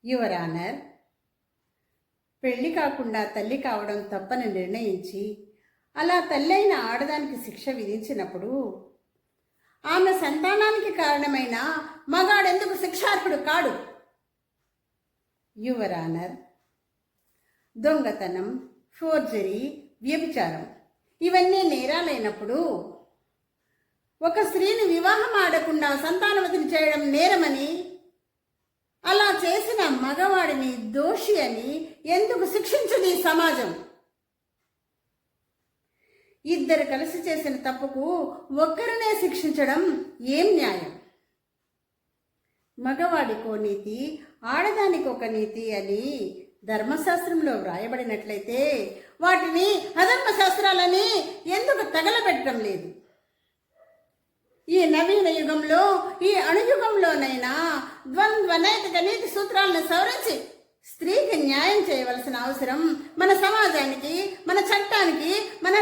Your honour, పెళ్లి కాకుండా తల్లి కావడం తప్పని నిర్ణయించి అలా తల్లైన ఆడదానికి శిక్ష విధించినప్పుడు ఆమె సంతానానికి కారణమైన మగాడెందుకు శిక్షార్హుడు కాడు? యువర్ ఆనర్, దొంగతనం, ఫోర్జరీ, వ్యభిచారం ఇవన్నీ నేరాలైనప్పుడు ఒక స్త్రీని వివాహం ఆడకుండా సంతానవతిని చేయడం నేరమని, అలా చేసిన మగవాడిని దోషి అని ఎందుకు శిక్షించదు ఈ సమాజం? ఇద్దరు కలిసి చేసిన తప్పుకు ఒక్కరినే శిక్షించడం ఏం న్యాయం? మగవాడికో నీతి, ఆడదానికి ఒక నీతి అని ధర్మశాస్త్రంలో వ్రాయబడినట్లయితే వాటిని అధర్మశాస్త్రాలని ఎందుకు తగలబెట్టడం లేదు? ఈ నవీన యుగంలో, ఈ అణుయుగంలోనైనా ద్వంద్వ నైతిక నీతి సూత్రాలను సవరించి స్త్రీకి న్యాయం చేయవలసిన అవసరం మన సమాజానికి, మన చట్టానికి, మన